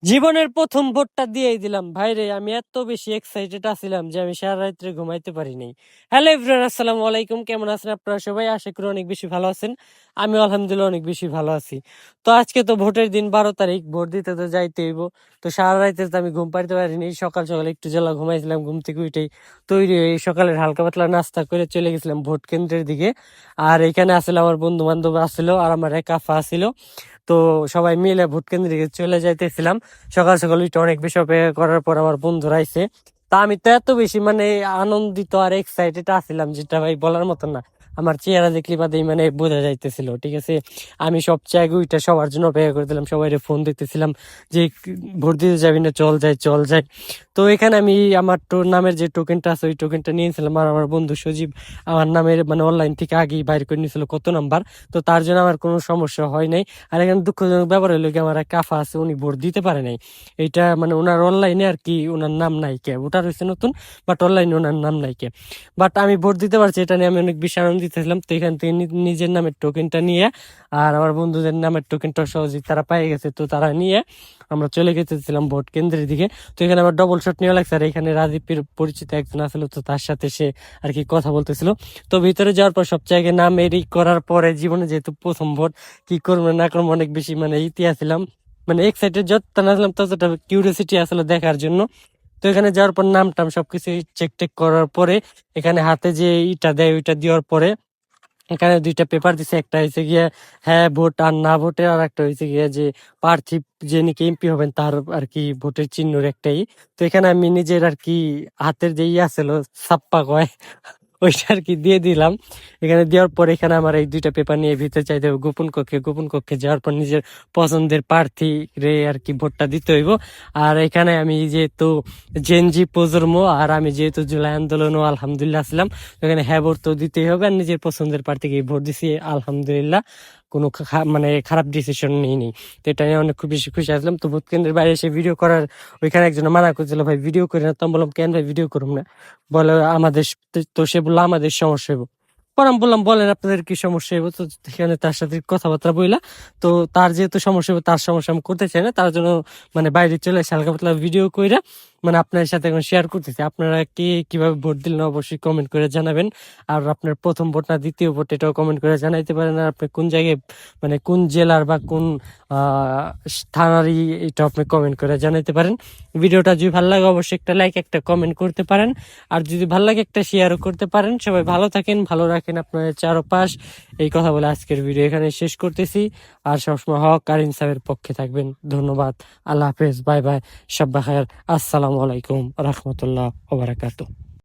জীবনের প্রথম ভোটটা দিয়েই দিলাম ভাইরে। আমি এত বেশি এক্সাইটেড আছিলাম যে আমি সারা রাত্রে ঘুমাইতে পারি নাই। হ্যালো এভরিওয়ান, আসসালামু আলাইকুম। কেমন আছেন আপনারা সবাই? আশা করি অনেক বেশি ভালো আছেন। আমি আলহামদুলিল্লাহ অনেক বেশি ভালো আছি। তো আজকে তো ভোটের দিন, 12 তারিখ, ভোট দিতে তো যাইতে হইব। তো সারা রাত্রে তো আমি ঘুম পাইতে পারিনি। সকাল সকাল একটু জেলা ঘুমাইছিলাম, ঘুম থেকে উঠেই তৈরি হয়ে সকালের হালকা পাতলা নাস্তা করে চলে গেছিলাম ভোট কেন্দ্রের দিকে। আর এখানে আসলে আমার বন্ধু বান্ধব আসছিল, আর আমার এক আফা আসছিল। তো সবাই মিলে ভোট কেন্দ্রে চলে যাইতেছিলাম। সকাল সকাল উঠে অনেক বেশি অপেক্ষা করার পর আমার বন্ধুরা আইছে। তা আমি তো এত বেশি আনন্দিত আর এক্সাইটেড আছিলাম যেটা ভাই বলার মতো না। আমার চেহারা দেখলে বাদেই বোঝা যাইতেছিল, ঠিক আছে। আমি সব জায়গায় ওইটা সবার জন্য অপেক্ষা করে দিলাম, সবাই ফোন দিতেছিলাম যে ভোট দিতে যাবি না, চল যাই চল যাই। তো এখানে আমি আমার নামের যে টোকেনটা আছে ওই টোকেনটা নিয়েছিলাম, আর আমার বন্ধু সজীব আমার নামের অনলাইন থেকে আগেই বাইর করে নিয়েছিল কত নাম্বার। তো তার জন্য আমার কোনো সমস্যা হয় নাই। আর এখানে দুঃখজনক ব্যাপার হলো কি, আমার এক কাফা আছে, উনি ভোট দিতে পারে নাই। এটা ওনার অনলাইনে আর কি ওনার নাম নাই কে, ভোটার হয়েছে নতুন, বাট অনলাইনে ওনার নাম নাই কে। বাট আমি ভোট দিতে পারছি, এটা নিয়ে আমি অনেক বেশি আনন্দিত ছিলাম। তো এখান থেকে নিজের নামের টোকেনটা নিয়ে আর আমার বন্ধুদের নামের টোকেনটা সহজেই তারা পেয়ে গেছে, তো তারা নিয়ে আমরা চলে গেছিলাম ভোট কেন্দ্রের দিকে। তো এখানে আমার ডবল শট নেওয়া লাগছে, আর এখানে রাজীবের পরিচিত একজন আসলো, তো তার সাথে সে আর কি কথা বলতেছিল। তো ভিতরে যাওয়ার পর সব জায়গায় নাম এডি করার পরে জীবনে যেহেতু প্রথম ভোট, কি করবো না করবো অনেক বেশি ইতিহাস ছিলাম, এক্সাইটেড যতটা না ছিলাম ততটা কিউরিয়াসিটি আসলে দেখার জন্য। তো এখানে যাওয়ার পর নাম টাম সবকিছু চেক টেক করার পরে এখানে হাতে যে ইটা দেয় ওইটা দেওয়ার পরে এখানে দুইটা পেপার দিছে, একটা হয়েছে গিয়ে হ্যাঁ ভোট আর না ভোটে, আর একটা হয়েছে গিয়ে যে প্রার্থী যে নাকি এমপি হবেন তার আর কি ভোটের চিহ্নর একটাই। তো এখানে আমি নিজের আর কি হাতের যে ইয়ে ছিল, ছাপ্পা কয়, ওইটা আর কি দিয়ে দিলাম। এখানে দেওয়ার পর এখানে আমার এই দুইটা পেপার নিয়ে ভিতরে চাইতে হবে গোপন কক্ষে। গোপন কক্ষে যাওয়ার পর নিজের পছন্দের প্রার্থী রে আর কি ভোটটা দিতে হইব। আর এখানে আমি যেহেতু জেনজি প্রজন্ম, আর আমি যেহেতু জুলাই আন্দোলনও আলহামদুলিল্লাহ আসলাম, এখানে হ্যাঁ ভোট তো দিতেই হবে। আর নিজের পছন্দের প্রার্থীকে ভোট দিছি আলহামদুলিল্লাহ, কোনো খারাপ ডিসিশন নিইনি। তো এটা নিয়ে অনেক খুব বেশি খুশি আসলাম। তো ভোট কেন্দ্রের বাইরে এসে ভিডিও করার ওইখানে একজন মানা করছিল, ভাই ভিডিও করে না। তো আমি বললাম কেন ভাই ভিডিও করুম না? বলে আমাদের তো সে বললো আমাদের সমস্যা হইব। পরে আমি বললাম বলেন আপনাদের কি সমস্যা হইব। তো সেখানে তার সাথে কথাবার্তা বইলা, তো তার যেহেতু সমস্যা হবে তার সমস্যা আমি করতে চাই না, তার জন্য বাইরে চলে এসে হালকা পাতলা ভিডিও কইরা আপনার সাথে এখন শেয়ার করতেছি। আপনারা কিভাবে ভোট দিলেন অবশ্যই কমেন্ট করে জানাবেন। আর আপনার প্রথম ভোট না দ্বিতীয় ভোট এটাও কমেন্ট করে জানাইতে পারেন। আর আপনি কোন জায়গায় কোন জেলার বা কোন থানারই এটা আপনি কমেন্ট করে জানাইতে পারেন। ভিডিওটা যদি ভালো লাগে অবশ্যই একটা লাইক একটা কমেন্ট করতে পারেন, আর যদি ভালো লাগে একটা শেয়ারও করতে পারেন। সবাই ভালো থাকেন, ভালো রাখেন আপনার চারপাশ। এই কথা বলে আজকের ভিডিও এখানে শেষ করতেছি। আর সবসময় হক আর ইনসাফের পক্ষে থাকবেন। ধন্যবাদ। আল্লাহ হাফেজ, বাই বাই, সাব্বা খায়ের, আসসালামু আলাইকুম রহমতুল্লাহ ওয়া বারাকাতুহু।